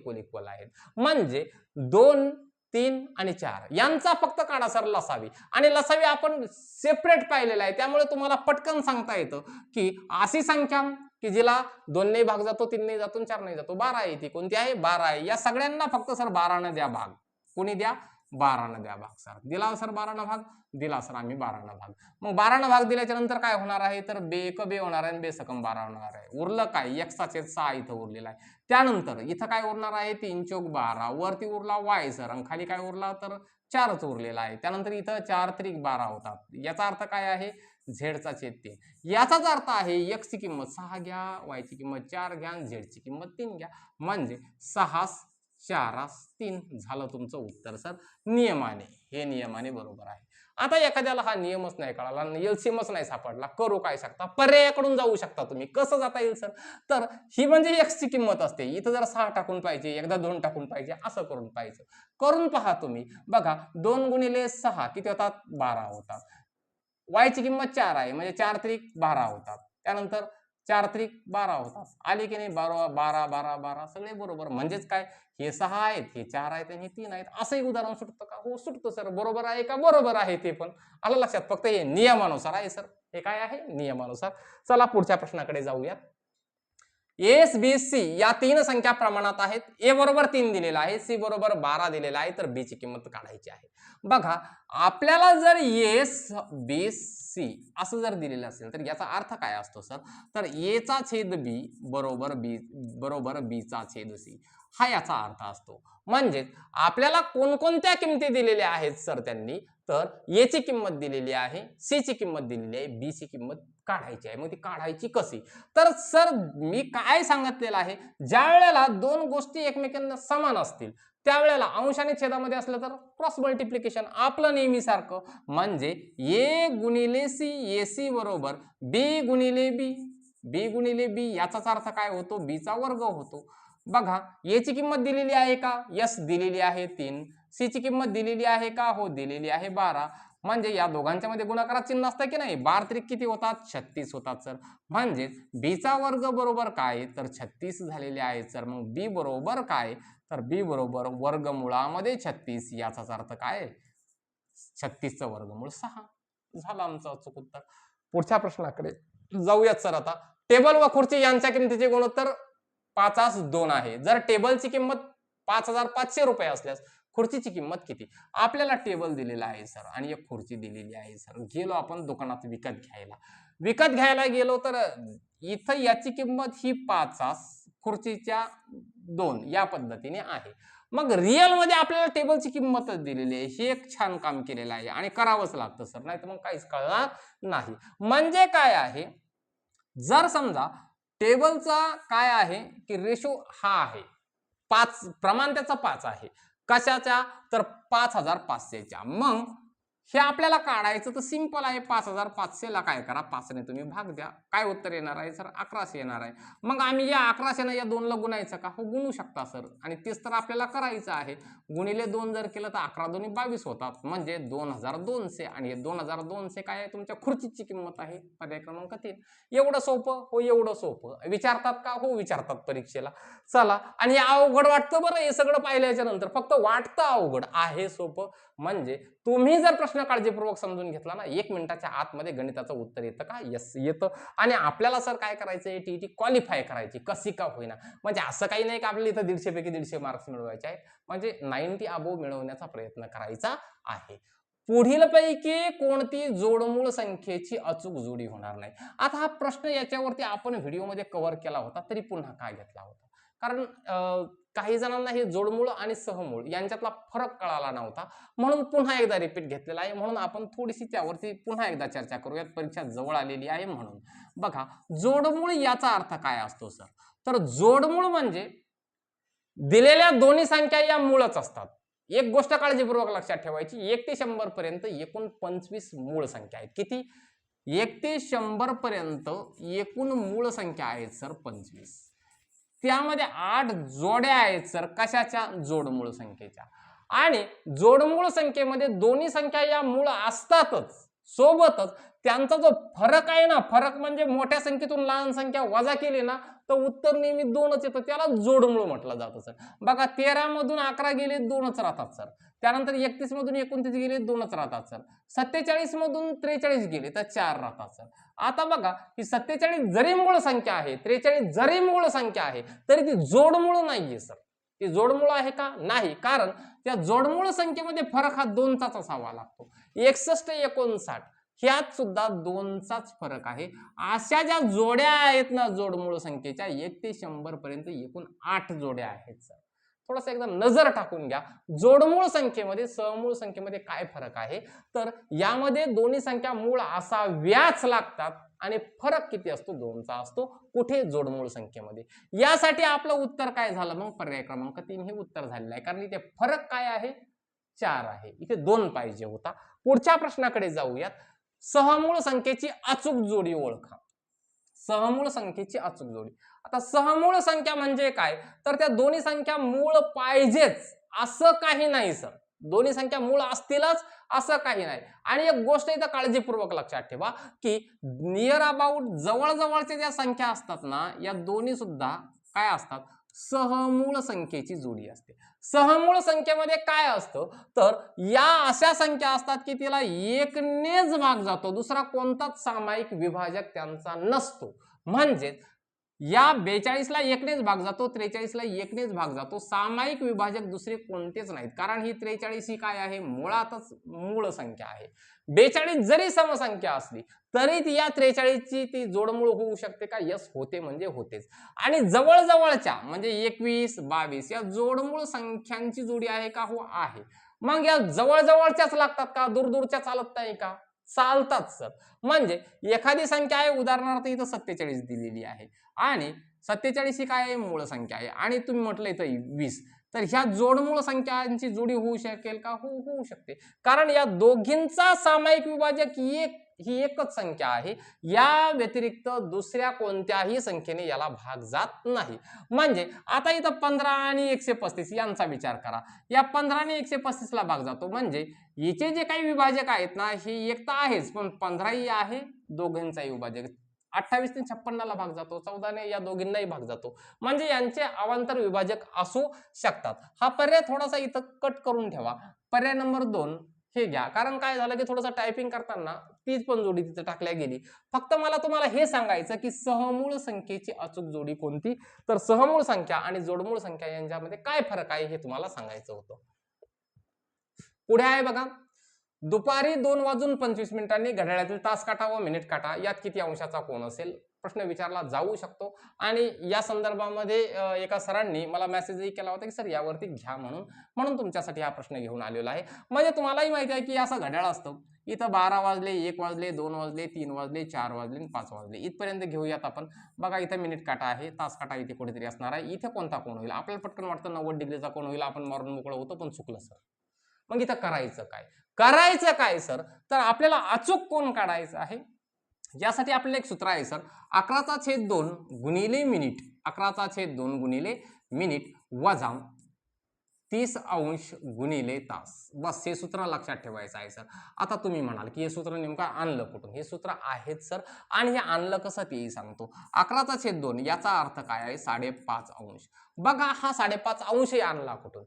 आहेत. म्हणजे 2 3 आणि 4 यांचा फक्त काढा सर लसावी, आणि लसावी आपण सेपरेट पाहिलेला आहे त्यामुळे तुम्हाला पटकन सांगता येतं की अशी संख्या की जिला 2 ने भाग जातो 3 ने जातो 4 ने जातो 12 आहे. ती कोणती आहे? 12 आहे. या सगळ्यांना फक्त सर 12 ने द्या भाग. कोणी द्या? 12 ने द्या भाग सर. दिला सर 12 ना भाग, दिला सर आम्ही 12 ना भाग. मग 12 ना भाग दिल्याच्या नंतर काय होणार आहे तर बेक बे होणार आहे, बेसकम 12 होणार आहे. उरलं काय? x/6 इथं उरलेला आहे. त्यानंतर इथं काय उरणार आहे 3 चौक 12, वरती उरला y सर आणि खाली काय उरला तर 4च उरलेला आहे. त्यानंतर इथं 4 त्रिक 12 होतात. याचा अर्थ काय आहे झेडचा छेद 3. याचाच अर्थ आहे x ची किंमत 6 घ्या, y ची किंमत 4 घ्या, z ची किंमत 3 घ्या, म्हणजे 6 4 3 झालं तुमचं उत्तर सर नियमाने. हे नियमाने बरोबर आहे. आता एखाद्याला हा नियमच नाही कळाला, एलसीएमच नाही सापडला, करू काय शकता? पर्यायाकडून जाऊ शकता तुम्ही. कसं जाता येईल सर तर ही म्हणजे x ची किंमत असते, इथं जर 6 टाकून पाहिजे, एकदा 2 टाकून पाहिजे, असं करून पाहिजे. करून पहा तुम्ही. बघा 2 गुणिले 6 किती होतात? 12 होतात. y ची किंमत 4 आहे म्हणजे 4 त्रिक 12 होतात. त्यानंतर 4 त्रिक 12 होतात. आले की नाही 12 12 12 12 सगळे बरोबर. म्हणजेच काय, हे 6 आहेत, हे 4 आहेत आणि हे 3 आहेत. असंही उदाहरण सुटतं का? हो सुटतं सर. बरोबर आहे का? बरोबर आहे ते पण. आलं लक्षात? फक्त हे नियमानुसार आहे सर. हे काय आहे? नियमानुसार. चला पुढच्या प्रश्नाकडे जाऊयात. एस बी सी या 3 संख्या प्रमाणात आहेत. ए बरोबर 3 दिलेला आहे, सी बरोबर 12 दिलेला आहे, तर बी ची किंमत काढायची आहे. बघा, आपल्याला जर एस बी सी असं जर दिलेलं असेल तर याचा अर्थ काय असतो सर? तर ए चा छेद बी बरोबर बी चा छेद सी हा याचा अर्थ असतो. म्हणजे आपल्याला कोणकोणत्या किमती दिलेल्या आहेत सर त्यांनी? तर ए ची किंमत दिलेली आहे, सी ची किंमत दिलेली आहे, बी ची किंमत काढायची आहे. मग ती काढायची कशी? तर सर मी काय सांगितलेलं आहे, ज्या वेळेला दोन गोष्टी एकमेकांना समान असतील त्यावेळेला अंश आणि छेदामध्ये असलं तर क्रॉस मल्टिप्लिकेशन आपलं नेहमीसारखं. म्हणजे ए गुणिले सी, ए सी बरोबर बी गुणिले बी, बी गुणिले बी याचाच अर्थ काय होतो? बी चा वर्ग होतो. बघा, ए ची किंमत दिलेली आहे का? यस दिलेली आहे 3. सी ची किंमत दिलेली आहे का? हो दिलेली आहे 12. म्हणजे या दोघांच्या मध्ये गुणाकारात चिन्ह असतं की नाही? 12 त्रिक किती होतात? 36 होतात सर. म्हणजे बी चा वर्ग बरोबर काय? तर 36 झालेले आहेत सर. मग बी बरोबर काय? तर बी बरोबर वर्गमुळामध्ये 36. याचाच अर्थ काय? 36 चं वर्गमूळ 6 झालं आमचं अचूक उत्तर. पुढच्या प्रश्नाकडे जाऊयात सर. आता टेबल व खुर्ची यांच्या किमतीचे गुणोत्तर 5:2 आहे. जर टेबलची किंमत 5,500 रुपये असल्यास खुर्चीची किंमत किती? आपल्याला टेबल दिलेला आहे सर आणि एक खुर्ची दिलेली आहे सर. गेलो आपण दुकानात विकत घ्यायला गेलो तर इथं याची किंमत ही 5, खुर्चीच्या 2 या पद्धतीने आहे. मग रिअल मध्ये आपल्याला टेबलची किंमतच दिलेली आहे. हे एक छान काम केलेलं आहे आणि करावंच लागतं सर, नाही तर मग काहीच कळणार नाही. म्हणजे काय आहे, जर समजा टेबलचा काय आहे की रेशो हा आहे 5, प्रमाण त्याचा 5 आहे. कशाच्या? तर 5,500च्या. मग हे आपल्याला काढायचं तर सिंपल आहे. 5,500 ला काय करा, 5 ने तुम्ही भाग द्या. काय उत्तर येणार आहे सर? 1100 येणार आहे. मग आम्ही या 1100 ने या 2 ला गुणायचं का? हो गुणू शकता सर. आणि तेच तर आपल्याला करायचं आहे. गुणिले 2 जर केलं तर 11 दोन्ही 22 होतात. म्हणजे 2200 आणि हे 2200 काय आहे? तुमच्या खुर्चीची किंमत आहे. पर्याय क्रमांक 3. एवढं सोपं? हो एवढं सोपं. विचारतात का? हो विचारतात परीक्षेला. चला, आणि अवघड वाटतं बरं हे सगळं पाहिल्याच्या नंतर. फक्त वाटतं अवघड, आहे सोपं. म्हणजे तुम्ही जर प्रश्न काळजीपूर्वक समजून घेतला ना, 1 मिनिटाच्या आतमध्ये गणिताचं उत्तर येतं का? यस येतं. आणि आपल्याला सर काय करायचंय? टीईटी क्वालिफाय करायची कशी का होईना. म्हणजे असं काही नाही की आपल्याला इथं 150 पैकी 150 मार्क्स मिळवायचे आहेत. म्हणजे 90 अबोव मिळवण्याचा प्रयत्न करायचा आहे. पुढील पैकी कोणती जोडमूळ संख्येची अचूक जोडी होणार नाही? आता हा प्रश्न याच्यावरती आपण व्हिडिओमध्ये कव्हर केला होता, तरी पुन्हा का घेतला होता? कारण काही जणांना हे जोडमूळ आणि सहमूळ यांच्यातला फरक कळाला नव्हता, म्हणून पुन्हा एकदा रिपीट घेतलेला आहे. म्हणून आपण थोडीशी त्यावरती पुन्हा एकदा चर्चा करूयात, परीक्षा जवळ आलेली आहे म्हणून. बघा, जोडमूळ याचा अर्थ काय असतो सर? तर जोडमूळ म्हणजे दिलेल्या दोन्ही संख्या या मूळच असतात. एक गोष्ट काळजीपूर्वक लक्षात ठेवायची, 1 ते 100 पर्यंत एकूण 25 मूळ संख्या आहेत. किती? 1 ते 100 पर्यंत एकूण मूळ संख्या आहेत सर 25. त्यामध्ये 8 जोड्या आहेत सर कशाच्या? जोडमूळ संख्येच्या. आणि जोडमूळ संख्येमध्ये दोन्ही संख्या या मूळ असतातच, सोबतच त्यांचा जो फरक आहे ना, फरक म्हणजे मोठ्या संख्येतून लहान संख्या वजा केली ना तर उत्तर नेहमी 2च येतं. त्याला जोडमूळ म्हटलं जातं सर. बघा, 13 मधून 11 गेले 2च राहतात सर. त्यानंतर 31 मधून 29 गेले 2च राहतात सर. 47 मधून 43 गेले तर 4 राहतात सर. आता बघा, ही 47 जरी मूळ संख्या आहे, 43 जरी मूळ संख्या आहे, तरी ती जोडमूळ नाहीये सर. ती जोडमूळ आहे का? नाही. कारण त्या जोडमूळ संख्येमध्ये फरक हा 2चाच असावा लागतो. 61 59 ह्यात सुद्धा 2चाच फरक आहे. अशा ज्या जोड्या आहेत ना जोडमूळ संख्येच्या 1 ते 100 पर्यंत एकूण 8 जोड्या आहेत सर. थोडंसं एकदा नजर टाकून घ्या, जोडमूळ संख्येमध्ये सहमूळ संख्येमध्ये काय फरक आहे. तर यामध्ये दोन्ही संख्या मूळ असाव्याच लागतात आणि फरक किती असतो? 2चा असतो. कुठे? जोडमूळ संख्येमध्ये. यासाठी आपलं उत्तर काय झालं? मग पर्याय क्रमांक 3 हे उत्तर झालेलं आहे. कारण इथे फरक काय आहे? 4 आहे. इथे 2 पाहिजे होता. पुढच्या प्रश्नाकडे जाऊयात. सहमूळ संख्येची अचूक जोडी ओळखा. सहमूळ संख्येची अचूक जोडी. आता सहमूळ संख्या म्हणजे काय? तर त्या दोन्ही संख्या मूळ पाहिजेच असं काही नाही सर. दोन्ही संख्या मूळ असतीलच असं काही नाही. आणि एक गोष्ट इथं काळजीपूर्वक लक्षात ठेवा की नियर अबाउट जवळजवळच्या ज्या संख्या असतात ना, या दोन्ही सुद्धा काय असतात, सहमूळ संख्येची जोडी असते. सहमूळ संख्येमध्ये काय असतं, तर या अशा संख्या असतात की तिला एकनेच भाग जातो, दुसरा कोणताच सामायिक विभाजक त्यांचा नसतो. म्हणजे या 42 ला एकनेच भाग जातो, 43 ला एकनेच भाग जातो, सामायिक विभाजक दुसरे कोणतेच नाहीत. कारण ही 43 ही काय आहे, मुळातच मूळ संख्या आहे. 42 जरी समसंख्या असली तरी ती या 43 ची ती जोडमूळ होऊ शकते का, यस होते, म्हणजे होतेच. आणि जवळजवळच्या म्हणजे 21 22 या जोडमूळ संख्यांची जोडी आहे का, हो आहे. मग या जवळजवळच्याच लागतात का, दूरदूरच्या चालत नाही का, चालतात सर. म्हणजे एखादी संख्या आहे, उदाहरणार्थ इथं 47 दिलेली आहे आणि 47 ही काय आहे, मूळ संख्या आहे आणि तुम्ही म्हटलं इथं 20, तर ह्या जोडमूळ संख्यांची जोडी होऊ शकेल का, हो होऊ शकते. कारण या दोघींचा सामायिक विभाजक ही एकच संख्या आहे. या व्यतिरिक्त दुसऱ्या कोणत्याही संख्येने याला भाग जात नाही. म्हणजे आता इथं 15 आणि 135 यांचा विचार करा. या 15 आणि 135 ला भाग जातो, म्हणजे याचे जे काही विभाजक आहेत ना, हे एक तर आहेच, पण 15 ही आहे दोघांचाही विभाजक. 28 ने 56 ला भाग जातो, 14 ने या दोघींनाही भाग जातो. म्हणजे यांचे अवांतर विभाजक असू शकतात. हा पर्याय थोडासा इथं कट करून ठेवा. पर्याय नंबर 2 हे घ्या. कारण काय झालं की थोडंसं टायपिंग करताना तीच पण जोडी तिथं टाकल्या गेली. फक्त मला तुम्हाला हे सांगायचं की सहमूळ संख्येची अचूक जोडी कोणती, तर सहमूळ संख्या आणि जोडमूळ संख्या यांच्यामध्ये काय फरक आहे हे तुम्हाला सांगायचं होतं. पुढे आहे बघा, दुपारी 2:25 घड्याळातील तास काटा व मिनिट काटा यात किती अंशाचा कोन असेल, प्रश्न विचारला जाऊ शकतो. आणि या संदर्भामध्ये एका सरांनी मला मेसेजही केला होता की सर यावरती घ्या म्हणून तुमच्यासाठी हा प्रश्न घेऊन आलेला आहे. म्हणजे तुम्हालाही माहिती आहे की असं घड्याळ असतं, इथं 12 वाजले, 1 वाजले, 2 वाजले, 3 वाजले, 4 वाजले, 5 वाजले, इथपर्यंत घेऊयात आपण. बघा इथं मिनिट काटा आहे, तास काटा इथे कुठेतरी असणार आहे. इथे कोणता कोन होईल, आपल्याला पटकन वाटतं 90 डिग्रीचा कोन होईल, आपण मारून मोकळं होतो, पण चुकलं सर. मग इथं करायचं काय, सर, तर आपल्याला अचूक कोन काढायचं आहे. यासाठी आपल्याला एक सूत्र आहे सर, 11/2 गुणिले मिनिट, 11/2 गुणिले मिनिट वजा 30 अंश गुणिले तास. बस हे सूत्र लक्षात ठेवायचं आहे सर. आता तुम्ही म्हणाल की हे सूत्र नेमकं आणलं कुठून, हे सूत्र आहेच सर. आणि हे आणलं कसं तेही सांगतो. 11/2 याचा अर्थ काय आहे, 5.5 अंश. बघा हा 5.5 अंशही आणला कुठून,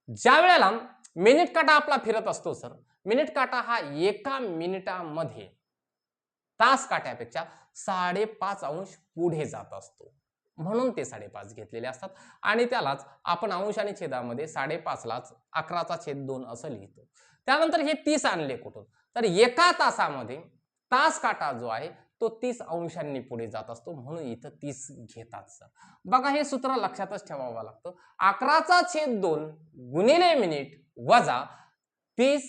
ज्या वेळेला मिनिट काटा आपला फिरत असतो सर, मिनिट काटा हा एका मिनिटामध्ये तास काट्यापेक्षा 5.5 अंश पुढे जात असतो, म्हणून ते 5.5 घेतलेले असतात. आणि त्यालाच आपण अंश आणि छेदामध्ये 5.5 लाच 11/2 असं लिहितो. त्यानंतर हे 30 आणले कुठून, तर एका तासामध्ये तास काटा जो आहे तो 30 अंशांनी पुढे जात असतो, म्हणून इथं 30 घेतात सर. बघा हे सूत्र लक्षातच ठेवावं लागतं. 11/2 गुणिले मिनिट वजा 30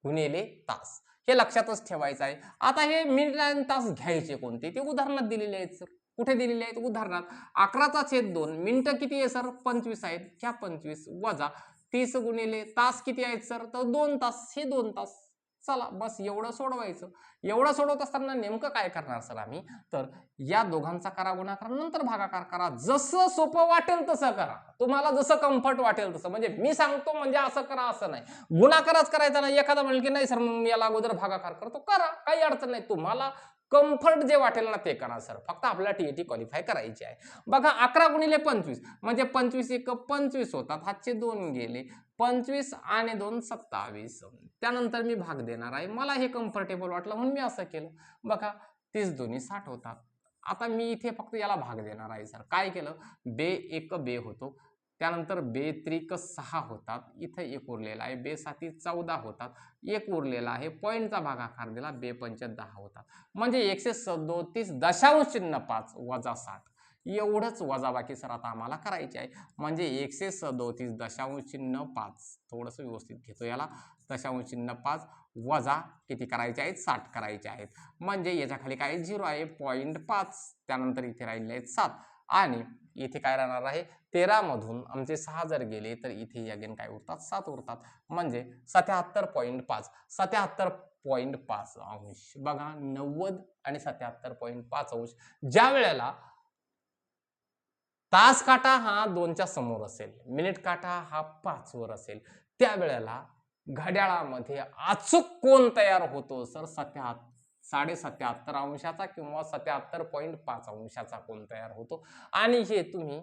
गुणिले तास, हे लक्षातच ठेवायचं आहे. आता हे मिनिट आणि तास घ्यायचे कोणते, ते उदाहरणात दिलेले आहेत सर. कुठे दिलेले आहेत, उदाहरणात 11/2 मिनिटं किती आहे सर, 25 आहेत, ह्या 25 वजा 30 गुणिले तास किती आहेत सर, तर 2 तास, हे 2 तास. चला बस एवढं सोडवायचं. एवढं सोडवत असताना नेमकं काय करणार सर आम्ही, तर या दोघांचा करा गुणाकार, नंतर भागाकार करा. जसं सोपं वाटेल तसं करा, तुम्हाला जसं कम्फर्ट वाटेल तसं. म्हणजे मी सांगतो म्हणजे असं करा असं नाही, गुणाकारच करायचा नाही. एखादा म्हणेल की नाही सर मग मी याला अगोदर भागाकार करतो, करा, काही अडचण नाही. तुम्हाला कम्फर्ट जे वाटेल ना ते करा सर, फक्त आपल्याला टीएटी क्वालिफाय करायची आहे. बघा 11 गुणिले 25 म्हणजे 25 एक 25 होतात, हातचे 2 गेले, 25 आणि 2 27. त्यानंतर मी भाग देणार आहे, मला हे कम्फर्टेबल वाटलं म्हणून मी असं केलं. बघा 30 दोन्ही 60 होतात. आता मी इथे फक्त याला भाग देणार आहे सर. काय केलं, बे 1 बे होतो, त्यानंतर बे 3 6 होतात, इथं 1 उरलेला आहे, बे 7 14 होतात, 1 उरलेला आहे, पॉईंटचा भागाकार दिला, बे 5 10 होतात. म्हणजे 137.5 वजा 60 एवढंच वजाबाकी सर आता आम्हाला करायचे आहे. म्हणजे 137.5 थोडंसं व्यवस्थित घेतो याला, 0.5 वजा किती करायचे आहेत, 60 करायचे आहेत. म्हणजे याच्या खाली काय 0 आहे, 0.5, त्यानंतर इथे राहिले आहेत 7 आणि इथे काय राहणार आहे, 13 मधून आमचे 6 जर गेले तर इथे अगेन काय उरतात, 7 उरतात. म्हणजे 77.5 77.5 अंश. बघा 90 आणि 77.5 अंश. ज्या वेळेला तास काटा हा 2च्या समोर असेल, मिनिट काटा हा 5 वर असेल, त्यावेळेला घड्याळामध्ये अचूक कोन तयार होतो सर? 77 अंशाचा किंवा 77.5 अंशाचा कोन तयार होतो आणि हे तुम्ही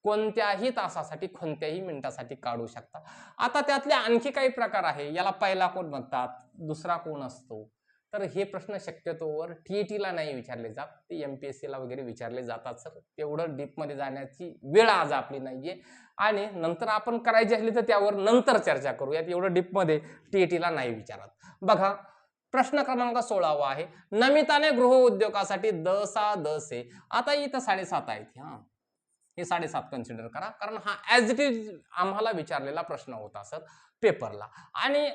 कोणत्याही तासासाठी कोणत्याही मिनिटासाठी काढू शकता. आता त्यातले आणखी काही प्रकार आहे. याला पहिला कोन म्हणतात, दुसरा कोन असतो. तर हे प्रश्न शक्यतोवर टीईटीला नाही विचारले जात, ते एमपीएससीला वगैरे विचारले जातात सर. तेवढं डीपमध्ये जाण्याची वेळ आज आपली नाहीये आणि नंतर आपण करायची असली तर त्यावर नंतर चर्चा करूयात. एवढं डीपमध्ये टीईटीला नाही विचारत. बघा, प्रश्न क्रमांक 16 आहे. नमिताने गृह उद्योगासाठी 10 आहे. आता इथं 7.5 आहेत. हे 7.5 कन्सिडर करा, कारण हा ऍज इट इज आम्हाला विचारलेला प्रश्न होता सर पेपरला. आणि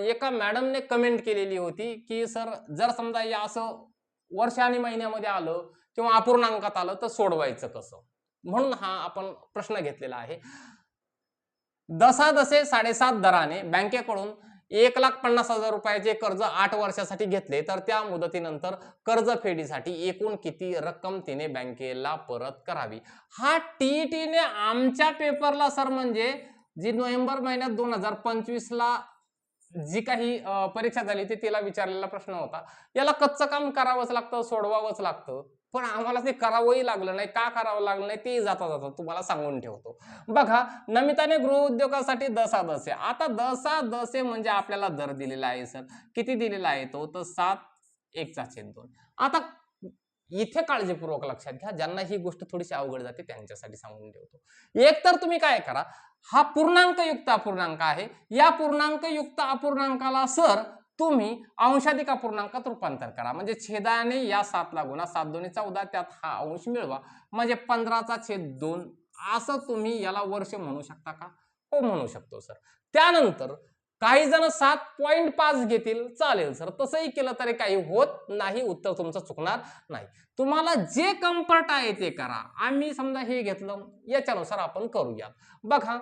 एका मॅडमने कमेंट केलेली होती की सर जर समजा या असं वर्ष आणि महिन्यामध्ये आलं किंवा अपूर्णांकात आलं तर सोडवायचं कसं, म्हणून हा आपण प्रश्न घेतलेला आहे. 10 7.5 दराने बँकेकडून 1,50,000 रुपयाचे कर्ज 8 वर्षासाठी घेतले तर त्या मुदतीनंतर कर्जफेडीसाठी एकूण किती रक्कम तिने बँकेला परत करावी. हा टीईटीने आमच्या पेपरला सर म्हणजे जी नोव्हेंबर महिन्यात 2025 ला जी काही परीक्षा झाली ती तिला विचारलेला प्रश्न होता. याला कच्चं काम करावंच लागतं, सोडवावंच लागतं, पण आम्हाला ते करावंही लागलं नाही. का करावं लागलं नाही ते जाता जाता तुम्हाला सांगून ठेवतो. बघा, नमिताने गृह उद्योगासाठी 10 आहे. आता 10 म्हणजे आपल्याला दर दिलेला आहे सर. किती दिलेला आहे तो? तर 7/1/2. आता इथे काळजीपूर्वक लक्षात घ्या, ज्यांना ही गोष्ट थोडीशी अवघड जाते त्यांच्यासाठी सांगून ठेवतो. एक तर तुम्ही काय करा, हा पूर्णांक युक्त अपूर्णांक आहे. या पूर्णांक युक्त अपूर्णांकाला सर तुम्ही अंशाधिक अपूर्णांकात रूपांतर करा. म्हणजे छेदाने या 7 ला गुणा, 7 2 14, त्यात हा अंश मिळवा, म्हणजे 15/2 असं तुम्ही याला वर्ष म्हणू शकता का? हो, म्हणू शकतो सर. त्यानंतर काही जण 7.5 घेतील, चालेल सर, तसंही केलं तरी काही होत नाही, उत्तर तुमचं चुकणार नाही. तुम्हाला जे कम्फर्ट आहे ते करा. आम्ही समजा हे घेतलं, याच्यानुसार आपण करूया. बघा,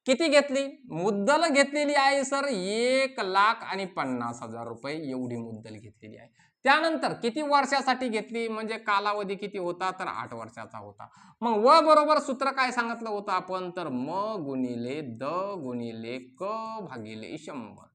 किती घेतली? मुद्दल घेतलेली आहे सर 1,50,000 रुपये एवढी मुद्दल घेतलेली आहे. त्यानंतर किती वर्षासाठी घेतली, म्हणजे कालावधी किती होता? तर 8 वर्षाचा होता. मग व बरोबर सूत्र काय सांगितलं होतं आपण? तर म गुणिले द गुणिले क भागिले 100.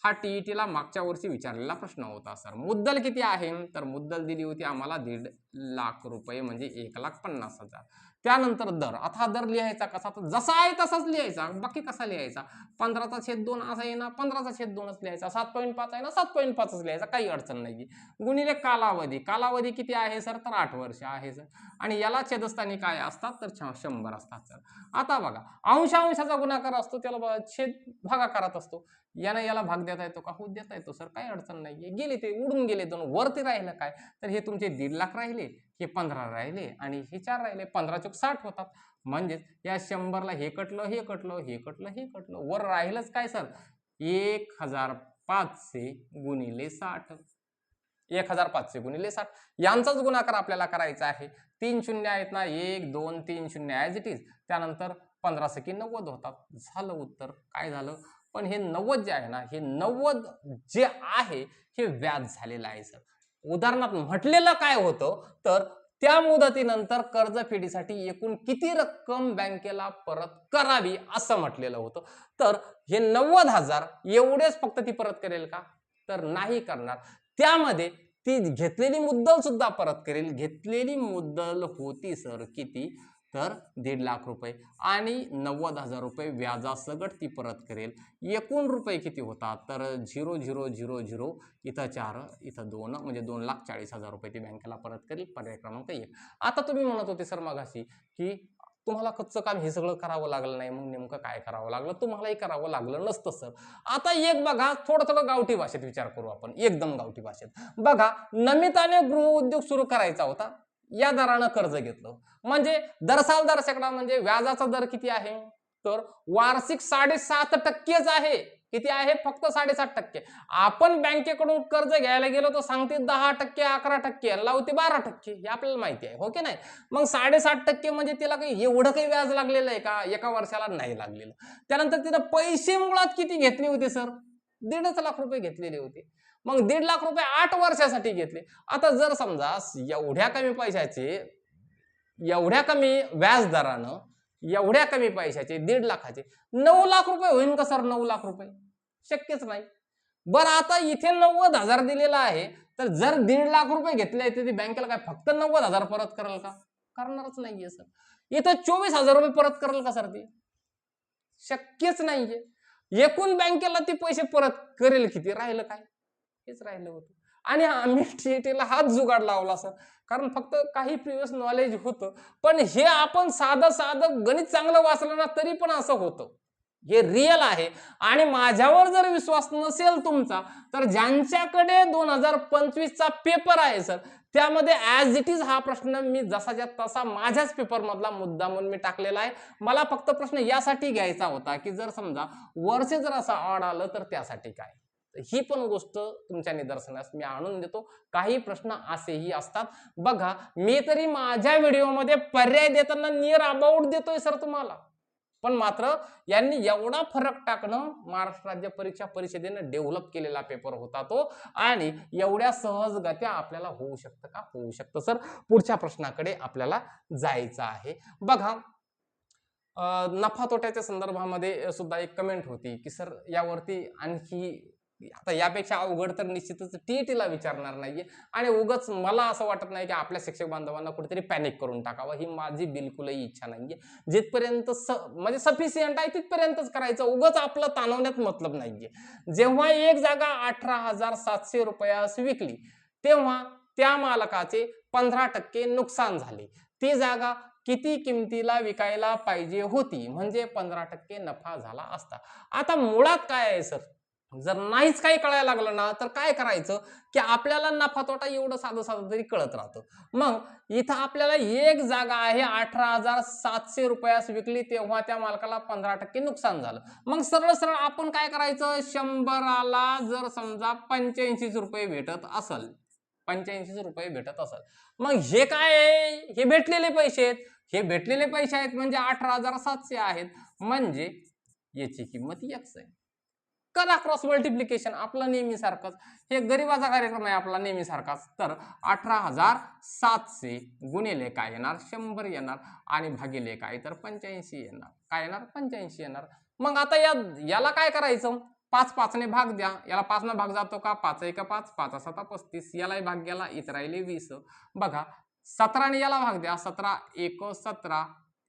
हा टीईटीला मागच्या वर्षी विचारलेला प्रश्न होता सर. मुद्दल किती आहे? तर मुद्दल दिली होती आम्हाला 1.5 लाख रुपये, म्हणजे 1,50,000. त्यानंतर दर. आता हा दर लिहायचा कसा? तर जसा आहे तसाच लिहायचा. बाकी कसा लिहायचा? 15/2 असा आहे ना, 15/2च लिहायचा. 7.5 आहे ना, 7.5च लिहायचा, काही अडचण नाही. गुणिले कालावधी. कालावधी किती आहे सर? तर 8 वर्ष आहे सर. आणि याला छेदस्थानी काय असतात? तर 100 असतात सर. आता बघा, अंशाचा गुणाकार असतो, त्याला छेद भागाकारात असतो. याला भाग देता येतो का? हो, देता येतो सर, काही अडचण नाहीये. गेले ते, उडून गेले दोन. वरती राहिलं काय? तर हे तुमचे 1.5 लाख राहिले, हे 15 राहिले आणि हे 4 राहिले. 15×4 = 60 होतात. म्हणजेच या 100ला हे कटलं, हे कटलं, हे कटलं, हे कटलं. वर राहिलंच काय सर? 1,500 गुणिले 60. 1,500 गुणिले 60 यांचाच गुणाकार आपल्याला करायचा आहे. 3 शून्य आहेत ना, 1 2 3 शून्य ॲज इट इज. त्यानंतर 15 सकी 90 होतात. झालं उत्तर. काय झालं? पण हे 90 जे आहे ना, हे 90 जे आहे हे व्याज झालेलं आहे सर. उदाहरणार्थ म्हटलेलं काय होतं, तर त्या मुदतीनंतर कर्जफेडीसाठी एकूण किती रक्कम बँकेला परत करावी असं म्हटलेलं होतं. तर हे 90,000 एवढेच फक्त ती परत करेल का? तर नाही करणार. त्यामध्ये ती घेतलेली मुद्दल सुद्धा परत करेल. घेतलेली मुद्दल होती सर किती? तर 1.5 लाख रुपये आणि 90,000 रुपये व्याजासकट ती परत करेल. एकूण रुपये किती होतात? तर 0,0,0,0 इथं 4 इथं 2 म्हणजे 2,40,000 रुपये ती बँकेला परत करेल. पर्याय क्रमांक 1. आता तुम्ही म्हणत होते सर मगाशी की तुम्हाला कच्चं काम हे सगळं करावं लागलं नाही, मग नेमकं काय करावं लागलं? तुम्हालाही करावं लागलं नसतं सर. आता एक बघा, थोडं गावठी भाषेत विचार करू आपण, एकदम गावठी भाषेत. बघा, नमिताने गृहउद्योग सुरू करायचा होता. या दरानं कर्ज घेतलं, म्हणजे दरसाल दर शेकडा, म्हणजे व्याजाचा दर किती आहे? तर वार्षिक 7.5% आहे. किती आहे? फक्त 7.5%. आपण बँकेकडून कर्ज घ्यायला गेलो तर सांगते 10%, 11%, लावते 12%. हे आपल्याला माहिती आहे, हो की नाही? मग 7.5% म्हणजे तिला काही एवढं काही व्याज लागलेलं आहे का? एका वर्षाला नाही लागलेलं. त्यानंतर तिनं पैसे मुळात किती घेतले होते सर? 1.5 लाख रुपये घेतलेले होते. मग 1.5 लाख रुपये 8 वर्षासाठी घेतले. आता जर समजा एवढ्या कमी पैशाचे, एवढ्या कमी व्याजदरानं, एवढ्या कमी पैशाचे 1.5 लाखाचे 9 लाख रुपये होईल का सर? 9 लाख रुपये शक्यच नाही. बरं आता इथे 90,000 दिलेला आहे, तर जर 1.5 लाख रुपये घेतले तर ती बँकेला काय फक्त 90,000 परत करेल का? करणारच नाहीये सर. इथं 24,000 रुपये परत करेल का सर ती? शक्यच नाहीये. एकूण बँकेला ती पैसे परत करेल किती? राहिलं काय? हेच राहिलं होतं. आणि आम्ही टीईटीला हाच जुगाड लावला सर. कारण फक्त काही प्रिव्हियस नॉलेज होतं. पण हे आपण साधं गणित चांगलं वाचलं ना तरी पण असं होतं. हे रिअल आहे. आणि माझ्यावर जर विश्वास नसेल तुमचा, तर ज्यांच्याकडे 2025 चा पेपर आहे सर, त्यामध्ये ॲज इट इज हा प्रश्न मी जसाच्या तसा माझ्याच पेपरमधला मुद्दामून मी टाकलेला आहे. मला फक्त प्रश्न यासाठी घ्यायचा होता, की जर समजा वर्ष जर असं ऑड आलं तर त्यासाठी काय? ही पण गोष्ट तुमच्या निदर्शनास मी आणून देतो. काही प्रश्न असेही असतात. बघा, मी तरी माझ्या व्हिडिओमध्ये पर्याय देताना नियर अबाउट देतोय सर तुम्हाला. पण मात्र यांनी एवढा फरक टाकणं महाराष्ट्र राज्य परीक्षा परिषदेनं डेव्हलप केलेला पेपर होता तो. आणि एवढ्या सहजगत्या आपल्याला होऊ शकतं का? होऊ शकतं सर. पुढच्या प्रश्नाकडे आपल्याला जायचं आहे. बघा, नफा तोट्याच्या संदर्भामध्ये सुद्धा एक कमेंट होती की सर यावरती आणखी, आता यापेक्षा अवघड तर निश्चितच टीईटीला विचारणार नाहीये. आणि उगाच मला असं वाटत नाही की आपल्या शिक्षक बांधवांना कुठेतरी पॅनिक करून टाकावं, ही माझी बिलकुलही इच्छा नाहीये. जिथपर्यंत म्हणजे सफिशियंट आहे तिथपर्यंतच करायचं. उगाच आपलं ताणवण्यात मतलब नाहीये. जेव्हा एक जागा 18,700 रुपयास विकली, तेव्हा त्या मालकाचे 15% नुकसान झाले. ती जागा किती किमतीला विकायला पाहिजे होती, म्हणजे 15% नफा झाला असता. आता मुळात काय आहे सर, जर नाहीच काही कळायला लागलं ना, तर काय करायचं की आपल्याला नफा तोटा एवढं साधं तरी कळत राहतं. मग इथं आपल्याला एक जागा आहे 18,700 रुपयास विकली, तेव्हा त्या मालकाला 15% नुकसान झालं. मग सरळ आपण काय करायचं, 100ला जर समजा 85 रुपये भेटत असेल, 85 रुपये भेटत असेल, मग हे काय आहे, हे भेटलेले पैसे आहेत. हे भेटलेले पैसे आहेत म्हणजे 18,700 आहेत, म्हणजे याची किंमत x आहे. करा क्रॉस मल्टिप्लिकेशन आपला नेहमी सारखंच. हे गरीबाचा कार्यक्रम आहे आपला नेहमी सारखाच. तर 18,700 गुणिले काय येणार, 100 येणार, आणि भागिले काय, तर 85 येणार. काय येणार, 85 येणार. मग आता याला काय करायचं, 5 ने भाग द्या. याला 5 ने भाग जातो का, 5 1 5, 5 7 35, यालाही भाग गेला, इथं राहिले 20. बघा, 17 ने याला भाग द्या, 17 1 17,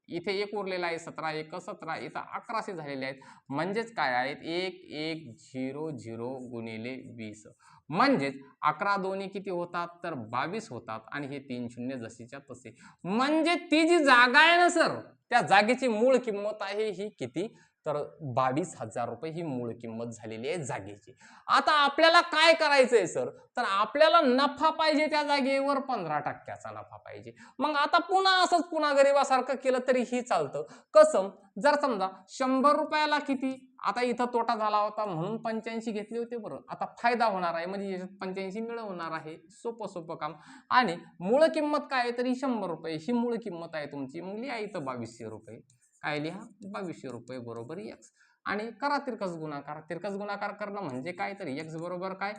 इथे एक उरलेला आहे, 17 1 17, इथं 1100 झालेले आहेत. म्हणजेच काय आहेत, 1 1 0 0 गुणिले 20, म्हणजेच 11 दोन्ही किती होतात, तर 22 होतात. आणि हे 3 शून्य जशीच्या तसे. म्हणजे ती जी जागा आहे ना सर, त्या जागेची मूळ किंमत आहे ही किती, तर 22,000 रुपये ही मूळ किंमत झालेली आहे जागेची. आता आपल्याला काय करायचंय सर, तर आपल्याला नफा पाहिजे त्या जागेवर 15%चा नफा पाहिजे. मग आता पुन्हा गरीबासारखं केलं तरीही चालतं. कसं, जर समजा 100 रुपयाला किती, आता इथं तोटा झाला होता म्हणून 85 घेतले होते, बरोबर. आता फायदा होणार आहे म्हणजे याच्यात 85 मिळवणार आहे. सोपं काम. आणि मूळ किंमत काय आहे, तरी 100 रुपये ही मूळ किंमत आहे तुमची. मग लिहा इथं 2200 रुपये. काय लिहा, 2200 रुपये बरोबर x. आणि करा तिरकस गुणाकार. तिरकस गुणाकार करणं म्हणजे काय, तर x बरोबर काय,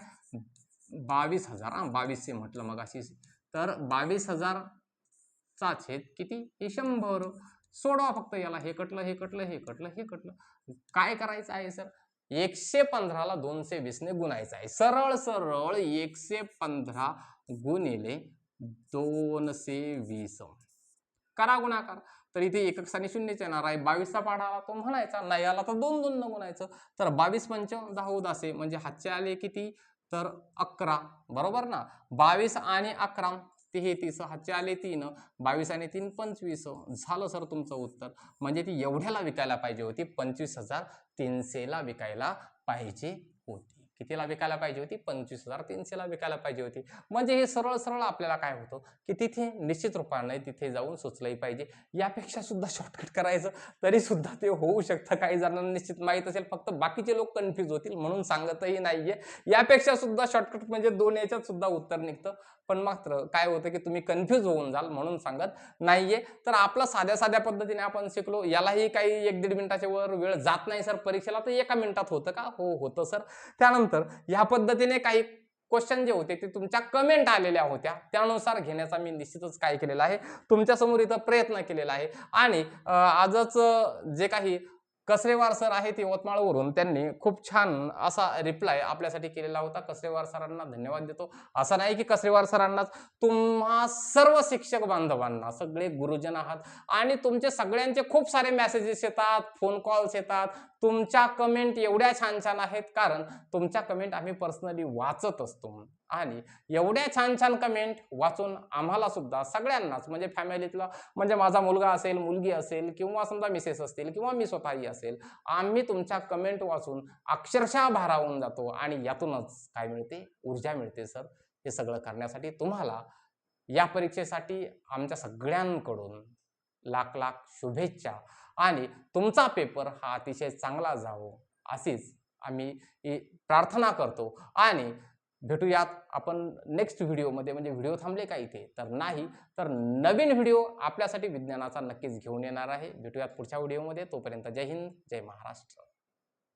22,000. 2200 म्हटलं मग अशी, तर 22,000 चा छेद किती, हे 100. सोडवा फक्त याला, हे कटलं. काय करायचं आहे सर, 115ला 220 ने गुणायचं आहे. सरळ 115 गुणिले 220. करा गुणाकार. तर इथे एकक आणि शून्यच येणार आहे. 22चा पाढा आला तो म्हणायचा, नाही आला तर 2 2 न गुणायचं. तर 22 पंच 10 उदासे, म्हणजे हातचे आले किती, तर 11, बरोबर ना. 22 आणि 11 33, हातचे आले 3, 22 आणि 3 25. झालं सर तुमचं उत्तर. म्हणजे ती एवढ्याला विकायला पाहिजे होती, 25,300 ला विकायला पाहिजे होती. कितीला विकायला पाहिजे होती, 25,300 ला विकायला पाहिजे होती. म्हणजे हे सरळ आपल्याला काय होतं, की तिथे निश्चित रूपाने तिथे जाऊन सुचलंही पाहिजे. यापेक्षा सुद्धा शॉर्टकट करायचं तरी सुद्धा ते होऊ शकतं. काही जणांना निश्चित माहित असेल, फक्त बाकीचे लोक कन्फ्यूज होतील म्हणून सांगतही नाहीये. यापेक्षा सुद्धा शॉर्टकट म्हणजे 2 याच्यात सुद्धा उत्तर निघतं. पण मात्र काय होतं की तुम्ही कन्फ्यूज होऊन जाल म्हणून सांगत नाहीये. तर आपलं साध्या पद्धतीने आपण शिकलो. यालाही काही 1-1.5 मिनिटाच्या वर वेळ जात नाही सर परीक्षेला. तर 1 मिनिटात होतं का, हो होतं सर. त्यानंतर ह्या पद्धतीने काही क्वेश्चन जे होते ते तुमच्या कमेंट आलेल्या होत्या, त्यानुसार घेण्याचा मी निश्चितच काय केलेला आहे, तुमच्या समोर इथं प्रयत्न केलेला आहे. आणि आजच जे काही कसरेवार सर आहेत यवतमाळवरून, त्यांनी खूप छान असा रिप्लाय आपल्यासाठी केलेला होता. कसरेवार सरांना धन्यवाद देतो. असं नाही की कसरेवार सरांनाच, तुम्हा सर्व शिक्षक बांधवांना, सगळे गुरुजन आहात आणि तुमचे सगळ्यांचे खूप सारे मेसेजेस येतात, फोन कॉल्स येतात. तुमच्या कमेंट एवढ्या छान छान आहेत, कारण तुमच्या कमेंट आम्ही पर्सनली वाचत असतो आणि एवढ्या छान छान कमेंट वाचून आम्हाला सुद्धा सगळ्यांनाच, म्हणजे फॅमिलीतला, म्हणजे माझा मुलगा असेल, मुलगी असेल किंवा समजा मिसेस असतील किंवा मी स्वतःही असेल, आम्ही तुमच्या कमेंट वाचून अक्षरशः भारावून जातो आणि यातूनच काय मिळते, ऊर्जा मिळते सर हे सगळं करण्यासाठी. तुम्हाला या परीक्षेसाठी आमच्या सगळ्यांकडून लाख लाख शुभेच्छा आणि तुमचा पेपर हा अतिशय चांगला जावो अशीच आम्ही प्रार्थना करतो आणि भेटूयात आपण नेक्स्ट व्हिडिओमध्ये. म्हणजे व्हिडिओ थांबले का इथे? तर नाही, तर नवीन व्हिडिओ आपल्यासाठी विज्ञानाचा नक्कीच घेऊन येणार आहे. भेटूयात पुढच्या व्हिडिओमध्ये. तोपर्यंत जय हिंद, जय महाराष्ट्र.